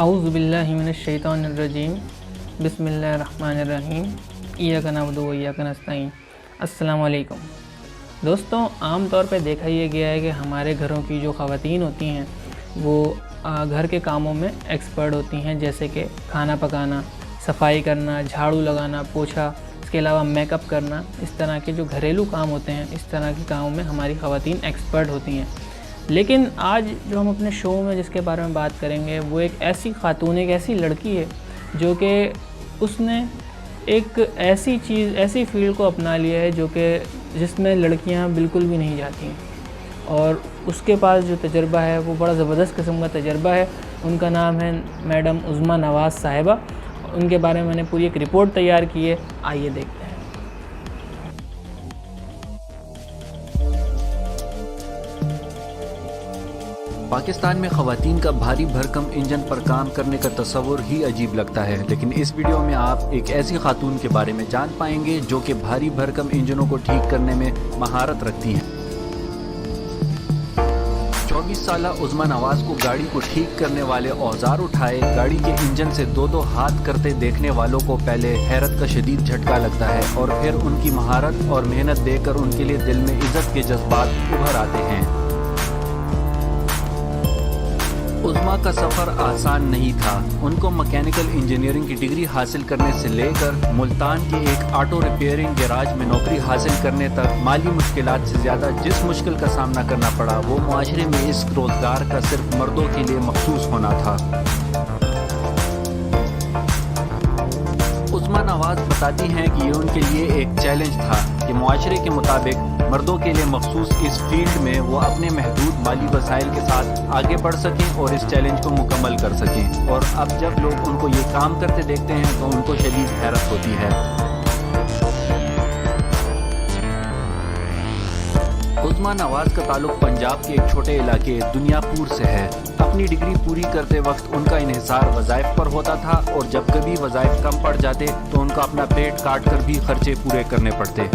اعوذ باللہ من الشیطان الرجیم بسم اللہ الرحمن الرحیم ایاک نعبد و ایاک نستعین۔ السلام علیکم دوستوں، عام طور پہ دیکھا یہ گیا ہے کہ ہمارے گھروں کی جو خواتین ہوتی ہیں وہ گھر کے کاموں میں ایکسپرٹ ہوتی ہیں، جیسے کہ کھانا پکانا، صفائی کرنا، جھاڑو لگانا، پوچھا، اس کے علاوہ میک اپ کرنا، اس طرح کے جو گھریلو کام ہوتے ہیں اس طرح کے کاموں میں ہماری خواتین ایکسپرٹ ہوتی ہیں۔ لیکن آج جو ہم اپنے شو میں جس کے بارے میں بات کریں گے وہ ایک ایسی خاتون، ایک ایسی لڑکی ہے جو کہ اس نے ایک ایسی فیلڈ کو اپنا لیا ہے جو کہ جس میں لڑکیاں بالکل بھی نہیں جاتی ہیں، اور اس کے پاس جو تجربہ ہے وہ بڑا زبردست قسم کا تجربہ ہے۔ ان کا نام ہے میڈم عظمیٰ نواز صاحبہ۔ ان کے بارے میں میں نے پوری ایک رپورٹ تیار کی ہے، آئیے دیکھتے ہیں۔ پاکستان میں خواتین کا بھاری بھرکم انجن پر کام کرنے کا تصور ہی عجیب لگتا ہے، لیکن اس ویڈیو میں آپ ایک ایسی خاتون کے بارے میں جان پائیں گے جو کہ بھاری بھرکم انجنوں کو ٹھیک کرنے میں مہارت رکھتی ہیں۔ 24 سالہ عظمیٰ نواز کو گاڑی کو ٹھیک کرنے والے اوزار اٹھائے گاڑی کے انجن سے دو ہاتھ کرتے دیکھنے والوں کو پہلے حیرت کا شدید جھٹکا لگتا ہے، اور پھر ان کی مہارت اور محنت دیکھ کر ان کے لیے دل میں عزت کے جذبات ابھر آتے ہیں۔ عظمیٰ کا سفر آسان نہیں تھا۔ ان کو مکینیکل انجینئرنگ کی ڈگری حاصل کرنے سے لے کر ملتان کے ایک آٹو ریپیئرنگ گیراج میں نوکری حاصل کرنے تک مالی مشکلات سے زیادہ جس مشکل کا سامنا کرنا پڑا وہ معاشرے میں اس روزگار کا صرف مردوں کے لیے مخصوص ہونا تھا۔ عظمیٰ نواز بتاتی ہیں کہ یہ ان کے لیے ایک چیلنج تھا کہ معاشرے کے مطابق مردوں کے لیے مخصوص اس فیلڈ میں وہ اپنے محدود مالی وسائل کے ساتھ آگے بڑھ سکیں اور اس چیلنج کو مکمل کر سکیں، اور اب جب لوگ ان کو یہ کام کرتے دیکھتے ہیں تو ان کو شدید حیرت ہوتی ہے۔ عظمیٰ نواز کا تعلق پنجاب کے ایک چھوٹے علاقے دنیا پور سے ہے۔ اپنی ڈگری پوری کرتے وقت ان کا انحصار وظائف پر ہوتا تھا، اور جب کبھی وظائف کم پڑ جاتے تو ان کو اپنا پیٹ کاٹ کر بھی خرچے پورے کرنے پڑتے۔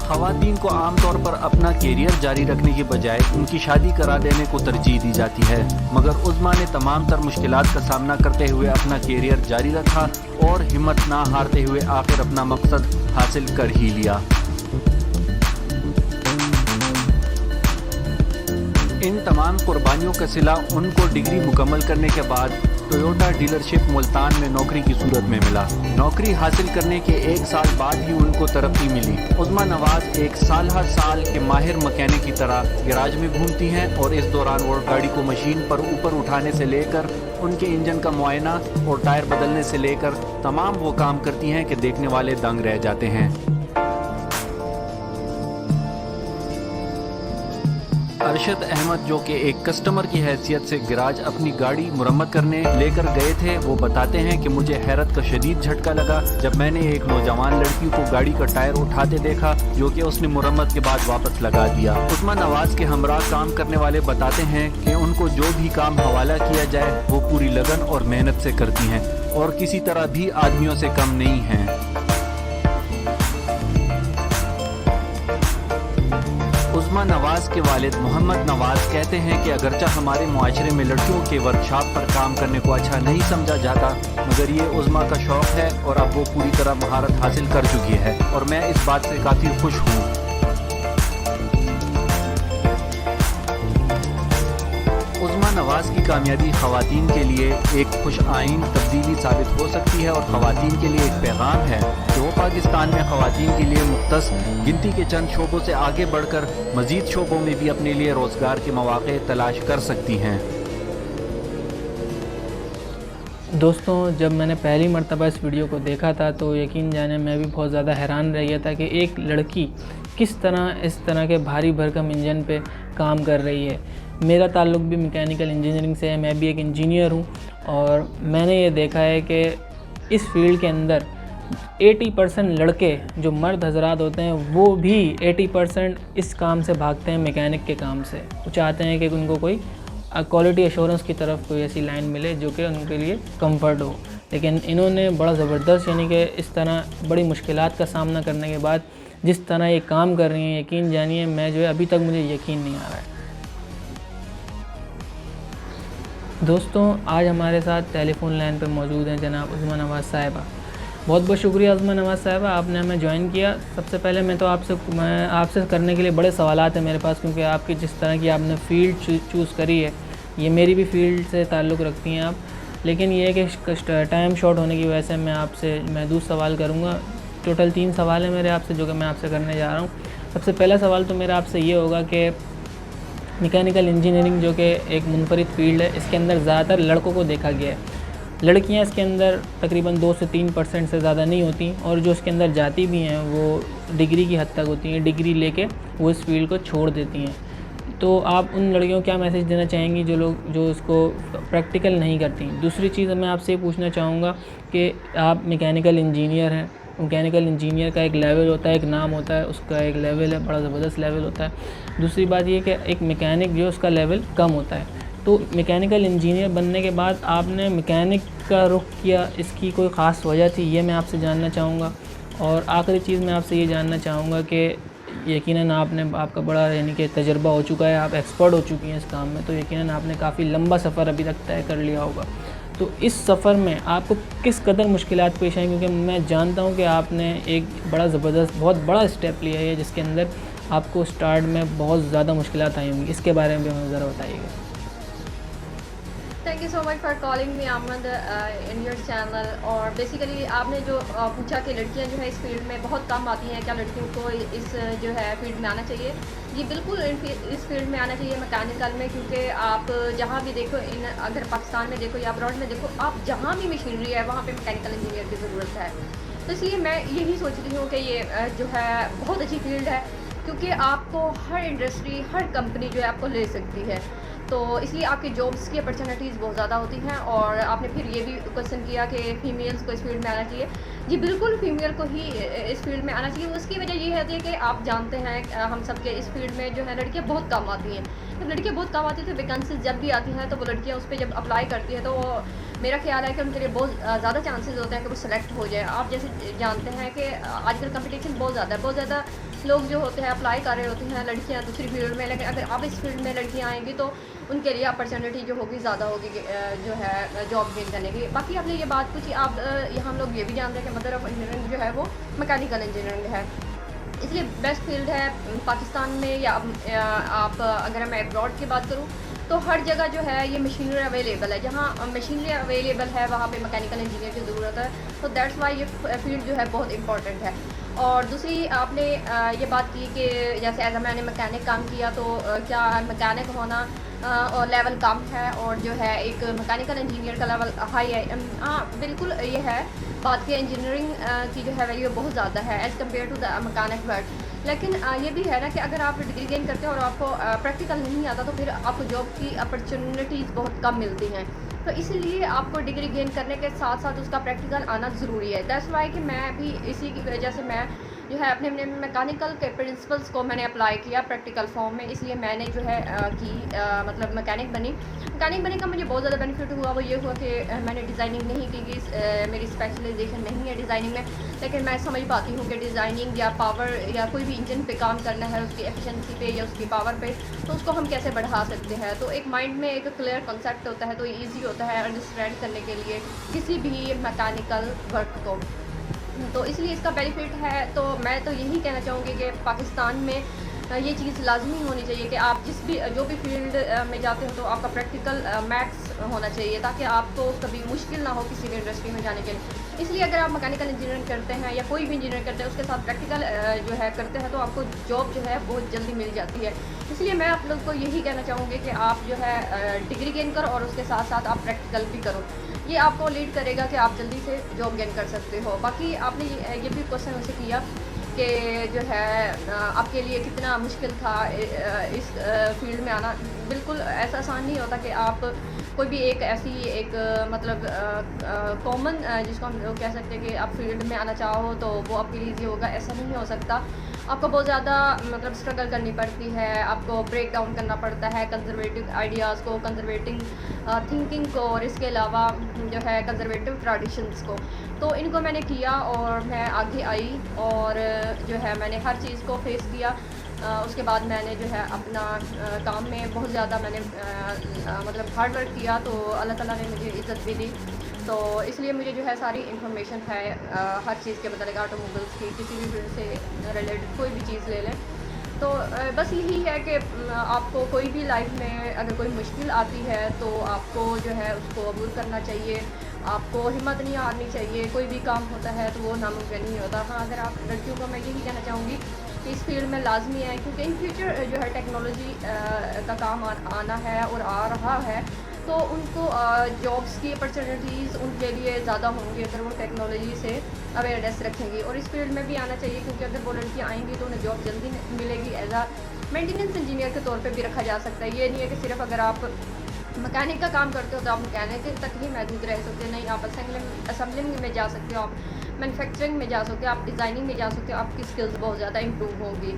خواتین کو عام طور پر اپنا کیریئر جاری رکھنے کی بجائے ان کی شادی کرا دینے کو ترجیح دی جاتی ہے، مگر عظمیٰ نے تمام تر مشکلات کا سامنا کرتے ہوئے اپنا کیریئر جاری رکھا اور ہمت نہ ہارتے ہوئے آخر اپنا مقصد حاصل کر ہی لیا۔ ان تمام قربانیوں کا صلہ ان کو ڈگری مکمل کرنے کے بعد ٹویوٹا ڈیلرشپ ملتان میں نوکری کی صورت میں ملا۔ نوکری حاصل کرنے کے 1 سال بعد ہی ان کو ترقی ملی۔ عظمیٰ نواز ایک سال کے ماہر مکینک کی طرح گیراج میں گھومتی ہیں، اور اس دوران وہ گاڑی کو مشین پر اوپر اٹھانے سے لے کر ان کے انجن کا معائنہ اور ٹائر بدلنے سے لے کر تمام وہ کام کرتی ہیں کہ دیکھنے والے دنگ رہ جاتے ہیں۔ ارشد احمد جو کہ ایک کسٹمر کی حیثیت سے گراج اپنی گاڑی مرمت کرنے لے کر گئے تھے، وہ بتاتے ہیں کہ مجھے حیرت کا شدید جھٹکا لگا جب میں نے ایک نوجوان لڑکی کو گاڑی کا ٹائر اٹھاتے دیکھا جو کہ اس نے مرمت کے بعد واپس لگا دیا۔ عظمیٰ نواز کے ہمراہ کام کرنے والے بتاتے ہیں کہ ان کو جو بھی کام حوالہ کیا جائے وہ پوری لگن اور محنت سے کرتی ہیں اور کسی طرح بھی آدمیوں سے کم نہیں ہیں۔ عظمیٰ نواز کے والد محمد نواز کہتے ہیں کہ اگرچہ ہمارے معاشرے میں لڑکیوں کے ورکشاپ پر کام کرنے کو اچھا نہیں سمجھا جاتا، مگر یہ عظمیٰ کا شوق ہے اور اب وہ پوری طرح مہارت حاصل کر چکی ہے، اور میں اس بات سے کافی خوش ہوں۔ عظمیٰ نواز کی کامیابی خواتین کے لیے ایک خوش آئند تبدیلی ثابت ہو سکتی ہے، اور خواتین کے لیے ایک پیغام ہے کہ وہ پاکستان میں خواتین کے لیے مختص گنتی کے چند شعبوں سے آگے بڑھ کر مزید شعبوں میں بھی اپنے لیے روزگار کے مواقع تلاش کر سکتی ہیں۔ دوستوں، جب میں نے پہلی مرتبہ اس ویڈیو کو دیکھا تھا تو یقین جانے میں بھی بہت زیادہ حیران رہ گیا تھا کہ ایک لڑکی کس طرح اس طرح کے بھاری بھرکم انجن پہ کام کر رہی ہے۔ میرا تعلق بھی میکینیکل انجینئرنگ سے ہے، میں بھی ایک انجینئر ہوں، اور میں نے یہ دیکھا ہے کہ اس فیلڈ کے اندر 80% لڑکے جو مرد حضرات ہوتے ہیں وہ بھی 80% اس کام سے بھاگتے ہیں، میکینک کے کام سے۔ وہ چاہتے ہیں کہ ان کو کوئی کوالٹی ایشورنس کی طرف کوئی ایسی لائن ملے جو کہ ان کے لیے کمفرٹ ہو، لیکن انہوں نے بڑا زبردست، یعنی کہ اس طرح بڑی مشکلات کا سامنا کرنے کے بعد جس طرح یہ کام کر رہی ہیں، یقین جانیے میں جو ہے ابھی تک مجھے یقین نہیں آ رہا ہے۔ دوستوں آج ہمارے ساتھ ٹیلی فون لائن پہ موجود ہیں جناب عظمیٰ نواز صاحبہ۔ بہت بہت شکریہ عظمیٰ نواز صاحبہ، آپ نے ہمیں جوائن کیا۔ سب سے پہلے میں آپ سے کرنے کے لیے بڑے سوالات ہیں میرے پاس، کیونکہ آپ کی جس طرح کی آپ نے فیلڈ چوز کری ہے یہ میری بھی فیلڈ سے تعلق رکھتی ہیں آپ، لیکن یہ ہے کہ ٹائم شارٹ ہونے کی وجہ سے میں آپ سے محدود سوال کروں گا۔ ٹوٹل 3 سوال ہیں میرے آپ سے جو کہ میں آپ سے کرنے جا رہا ہوں۔ سب سے پہلا سوال تو میرا آپ سے یہ ہوگا کہ میکینیکل انجینئرنگ جو کہ ایک منفرد فیلڈ ہے، اس کے اندر زیادہ تر لڑکوں کو دیکھا گیا ہے۔ لڑکیاں اس کے اندر تقریباً 2 سے 3% سے زیادہ نہیں ہوتی، اور جو اس کے اندر جاتی بھی ہیں وہ ڈگری کی حد تک ہوتی ہیں، ڈگری لے کے وہ اس فیلڈ کو چھوڑ دیتی ہیں۔ تو آپ ان لڑکیوں کو کیا میسیج دینا چاہیں گی جو اس کو پریکٹیکل نہیں کرتی؟ دوسری چیز میں آپ سے یہ پوچھنا چاہوں گا کہ آپ میکینیکل انجینئر ہیں، میکینیکل انجینئر کا ایک لیول ہوتا ہے، ایک نام ہوتا ہے، اس کا ایک لیول ہے، بڑا زبردست لیول ہوتا ہے۔ دوسری بات یہ کہ ایک میکینک جو اس کا لیول کم ہوتا ہے۔ تو میکینیکل انجینئر بننے کے بعد آپ نے میکینک کا رخ کیا، اس کی کوئی خاص وجہ تھی؟ یہ میں آپ سے جاننا چاہوں گا۔ اور آخری چیز میں آپ سے یہ جاننا چاہوں گا کہ یقیناً آپ کا بڑا یعنی کہ تجربہ ہو چکا ہے، آپ ایکسپرٹ ہو چکی ہیں اس کام میں، تو یقیناً آپ نے کافی لمبا سفر ابھی تک طے کر لیا ہوگا۔ تو اس سفر میں آپ کو کس قدر مشکلات پیش آئیں؟ کیونکہ میں جانتا ہوں کہ آپ نے ایک بڑا زبردست بہت بڑا اسٹیپ لیا ہے جس کے اندر آپ کو سٹارٹ میں بہت زیادہ مشکلات آئی ہوں گی، اس کے بارے میں بھی ہمیں ذرا بتائیے گا۔ Thank you so much for calling me Ahmed in your channel. اور بیسیکلی آپ نے جو پوچھا کہ لڑکیاں جو ہے اس فیلڈ میں بہت کم آتی ہیں، کیا لڑکیوں کو اس جو ہے فیلڈ میں آنا چاہیے؟ جی بالکل اس فیلڈ میں آنا چاہیے، میکینیکل میں، کیونکہ آپ جہاں بھی دیکھو اگر پاکستان میں دیکھو یا ابراڈ میں دیکھو، آپ جہاں بھی مشینری ہے وہاں پہ میکینیکل انجینئر کی ضرورت ہے۔ تو اس لیے میں یہی سوچتی ہوں کہ یہ جو ہے بہت اچھی فیلڈ ہے، کیونکہ آپ کو ہر انڈسٹری ہر کمپنی جو ہے آپ کو لے سکتی ہے، تو اس لیے آپ کی جابس کی اپرچونیٹیز بہت زیادہ ہوتی ہیں۔ اور آپ نے پھر یہ بھی کویشچن کیا کہ فیمیلز کو اس فیلڈ میں آنا چاہیے۔ جی بالکل فیمیل کو ہی اس فیلڈ میں آنا چاہیے۔ اس کی وجہ یہ ہوتی ہے کہ آپ جانتے ہیں ہم سب کے اس فیلڈ میں جو ہے لڑکیاں بہت کم آتی ہیں۔ جب لڑکیاں بہت کم آتی ہیں تو ویکنسیز جب بھی آتی ہیں تو وہ لڑکیاں اس پہ جب اپلائی کرتی ہیں تو میرا خیال ہے کہ ان کے لیے بہت زیادہ چانسز ہوتے ہیں کہ وہ سلیکٹ ہو جائے۔ آپ جیسے جانتے ہیں کہ آج کل کمپٹیشن بہت زیادہ ہے، بہت زیادہ لوگ جو ہوتے ہیں اپلائی کر رہے ہوتے ہیں لڑکیاں دوسری فیلڈ میں، لیکن اگر آپ اس فیلڈ میں لڑکیاں آئیں گی تو ان کے لیے اپرچونیٹی جو ہوگی زیادہ ہوگی جو ہے جاب گین کرنے کی۔ باقی آپ نے یہ بات پوچھی، آپ ہم لوگ یہ بھی جانتے ہیں کہ مدر آف انجینئرنگ جو ہے وہ میکینیکل انجینئرنگ ہے، اس لیے بیسٹ فیلڈ ہے پاکستان میں، یا آپ اگر میں ابراڈ کی بات کروں تو ہر جگہ جو ہے یہ مشینری اویلیبل ہے، جہاں مشینری اویلیبل ہے وہاں پہ میکینیکل انجینئر کی ضرورت ہے، تو دیٹس وائی یہ فیلڈ جو ہے بہت امپورٹنٹ ہے۔ اور دوسری آپ نے یہ بات کی کہ جیسے ایز اے میں نے میکینک کام کیا تو کیا میکینک ہونا لیول کم ہے اور جو ہے ایک میکینیکل انجینئر کا لیول ہائی ہے؟ ہاں بالکل یہ ہے بات کہ انجینئرنگ کی جو ہے ویلیو بہت زیادہ ہے as compared to the mechanic world, لیکن یہ بھی ہے نا کہ اگر آپ ڈگری گین کرتے ہیں اور آپ کو پریکٹیکل نہیں آتا تو پھر آپ کو جاب کی اپرچونیٹیز بہت کم ملتی ہیں، تو اسی لیے آپ کو ڈگری گین کرنے کے ساتھ ساتھ اس کا پریکٹیکل آنا ضروری ہے۔ دیٹس وائی کہ میں بھی اسی کی وجہ سے میں جو ہے اپنے میکینیکل کے پرنسپلس کو میں نے اپلائی کیا پریکٹیکل فارم میں، اس لیے میں نے جو ہے مطلب میکینک بنی کا مجھے بہت زیادہ بینیفٹ ہوا۔ وہ یہ ہوا کہ میں نے ڈیزائننگ نہیں کی، میری اسپیشلائزیشن نہیں ہے ڈیزائننگ میں، لیکن میں سمجھ پاتی ہوں کہ ڈیزائننگ یا پاور یا کوئی بھی انجن پہ کام کرنا ہے، اس کی ایفیشنسی پہ یا اس کی پاور پہ، تو اس کو ہم کیسے بڑھا سکتے ہیں۔ تو ایک مائنڈ میں ایک کلیئر کنسیپٹ ہوتا ہے تو ایزی ہوتا ہے انڈرسٹینڈ کرنے کے لیے کسی بھی میکینیکل ورک کو، تو اس لیے اس کا بینیفٹ ہے۔ تو میں تو یہی کہنا چاہوں گی کہ پاکستان میں یہ چیز لازمی ہونی چاہیے کہ آپ جو بھی فیلڈ میں جاتے ہو تو آپ کا پریکٹیکل میکس ہونا چاہیے، تاکہ آپ کو کبھی مشکل نہ ہو کسی بھی انڈسٹری میں جانے کے لیے۔ اس لیے اگر آپ میکینیکل انجینئرنگ کرتے ہیں یا کوئی بھی انجینئرنگ کرتے ہیں اس کے ساتھ پریکٹیکل جو ہے کرتے ہیں تو آپ کو جاب جو ہے بہت جلدی مل جاتی ہے۔ اس لیے میں آپ لوگ کو یہی کہنا چاہوں گی کہ آپ جو ہے ڈگری گین کرو اور اس کے ساتھ ساتھ آپ پریکٹیکل بھی کرو، یہ آپ کو لیڈ کرے گا کہ آپ جلدی سے جاب گین کر سکتے ہو۔ باقی آپ نے یہ بھی کوشچن مجھ سے کیا کہ جو ہے آپ کے لیے کتنا مشکل تھا اس فیلڈ میں آنا۔ بالکل ایسا آسان نہیں ہوتا کہ آپ کوئی بھی ایک مطلب کامن جس کو ہم لوگ کہہ سکتے ہیں کہ آپ فیلڈ میں آنا چاہو تو وہ آپ کے لیے ایزی ہوگا، ایسا نہیں ہو سکتا۔ آپ کو بہت زیادہ مطلب اسٹرگل کرنی پڑتی ہے، آپ کو بریک ڈاؤن کرنا پڑتا ہے کنزرویٹو آئیڈیاز کو، کنزرویٹنگ تھنکنگ کو، اور اس کے علاوہ جو ہے کنزرویٹو ٹریڈیشنس کو. تو ان کو میں نے کیا اور میں آگے آئی اور جو ہے میں نے ہر چیز کو فیس کیا. اس کے بعد میں نے جو ہے اپنا کام میں بہت زیادہ میں نے مطلب ہارڈ ورک کیا، تو اللہ تعالیٰ نے مجھے عزت بھی دی. تو اس لیے مجھے جو ہے ساری انفارمیشن ہے ہر چیز کے متعلق، آٹو موبائلس کی، کسی بھی فیلڈ سے ریلیٹڈ کوئی بھی چیز لے لیں. تو بس یہی ہے کہ آپ کو کوئی بھی لائف میں اگر کوئی مشکل آتی ہے تو آپ کو جو ہے اس کو عبور کرنا چاہیے، آپ کو ہمت نہیں ہارنی چاہیے. کوئی بھی کام ہوتا ہے تو وہ ناممکن نہیں ہوتا. ہاں اگر آپ لڑکیوں کو میں یہی کہنا چاہوں گی کہ اس فیلڈ میں لازمی ہے، کیونکہ ان فیوچر جو ہے ٹیکنالوجی کا کام آنا ہے اور آ رہا ہے، تو ان کو جابس کی اپرچونیٹیز ان کے لیے زیادہ ہوں گی اگر وہ ٹیکنالوجی سے اویئرنیس رکھیں گی. اور اس فیلڈ میں بھی آنا چاہیے، کیونکہ اگر وہ لڑکیاں آئیں گی تو انہیں جاب جلدی ملے گی. ایز اے مینٹیننس انجینئر کے طور پہ بھی رکھا جا سکتا ہے. یہ نہیں ہے کہ صرف اگر آپ مکینک کا کام کرتے ہو تو آپ مکینک تک ہی محدود رہ سکتے ہیں. نہیں، آپ اسمبلنگ میں جا سکتے ہو، آپ مینوفیکچرنگ میں جا سکتے ہو، آپ ڈیزائننگ میں جا سکتے ہو. آپ کی اسکلز بہت زیادہ امپروو ہوگی.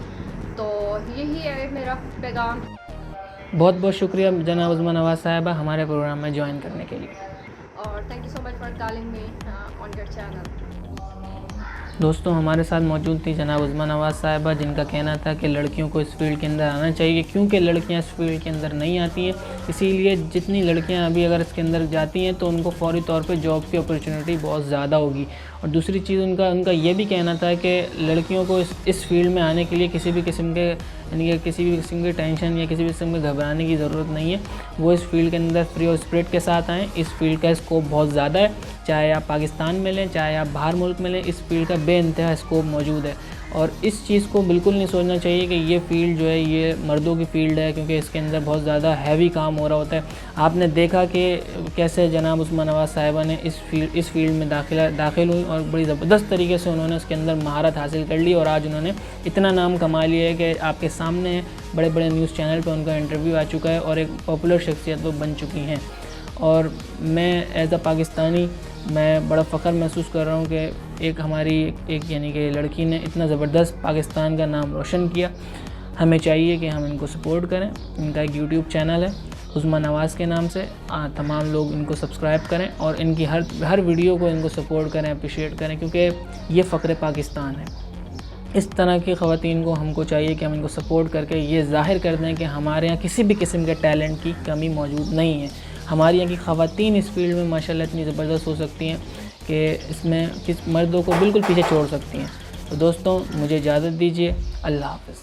تو یہی ہے میرا پیغام. بہت بہت شکریہ جناب عظمیٰ نواز صاحبہ ہمارے پروگرام میں جوائن کرنے کے لیے. اور thank you so much for calling me on your channel. دوستوں، ہمارے ساتھ موجود تھی جناب عظمیٰ نواز صاحبہ، جن کا کہنا تھا کہ لڑکیوں کو اس فیلڈ کے اندر آنا چاہیے، کیونکہ لڑکیاں اس فیلڈ کے اندر نہیں آتی ہیں. اسی لیے جتنی لڑکیاں ابھی اگر اس کے اندر جاتی ہیں تو ان کو فوری طور پہ جاب کی اپرچونیٹی بہت زیادہ ہوگی. اور دوسری چیز ان کا یہ بھی کہنا تھا کہ لڑکیوں کو اس فیلڈ میں آنے کے لیے کسی بھی قسم کے کی ٹینشن یا کسی بھی قسم کے گھبرانے کی ضرورت نہیں ہے. وہ اس فیلڈ کے اندر فری اور اسپرٹ کے ساتھ آئیں. اس فیلڈ کا اسکوپ بہت زیادہ ہے، چاہے آپ پاکستان میں لیں چاہے آپ باہر ملک میں لیں، اس فیلڈ کا بے انتہا اسکوپ موجود ہے. اور اس چیز کو بالکل نہیں سوچنا چاہیے کہ یہ فیلڈ جو ہے یہ مردوں کی فیلڈ ہے، کیونکہ اس کے اندر بہت زیادہ ہیوی کام ہو رہا ہوتا ہے. آپ نے دیکھا کہ کیسے جناب عظمیٰ نواز صاحبہ نے اس فیلڈ میں داخل ہوئی اور بڑی زبردست طریقے سے انہوں نے اس کے اندر مہارت حاصل کر لی، اور آج انہوں نے اتنا نام کما لیا ہے کہ آپ کے سامنے بڑے بڑے نیوز چینل پہ ان کا انٹرویو آ چکا ہے اور ایک پاپولر شخصیت وہ بن چکی ہیں. اور میں ایز اے پاکستانی میں بڑا فخر محسوس کر رہا ہوں کہ ہماری یعنی کہ لڑکی نے اتنا زبردست پاکستان کا نام روشن کیا. ہمیں چاہیے کہ ہم ان کو سپورٹ کریں. ان کا ایک یوٹیوب چینل ہے عظمیٰ نواز کے نام سے، تمام لوگ ان کو سبسکرائب کریں اور ان کی ہر ویڈیو کو ان کو سپورٹ کریں، اپریشیٹ کریں، کیونکہ یہ فخر پاکستان ہے. اس طرح کی خواتین کو ہم کو چاہیے کہ ہم ان کو سپورٹ کر کے یہ ظاہر کر دیں کہ ہمارے یہاں کسی بھی قسم کے ٹیلنٹ کی کمی موجود نہیں ہے. ہمارے یہاں کی خواتین اس فیلڈ میں ماشاءاللہ اتنی زبردست ہو سکتی ہیں کہ اس میں مردوں کو بالکل پیچھے چھوڑ سکتی ہیں. تو دوستوں، مجھے اجازت دیجیے. اللہ حافظ.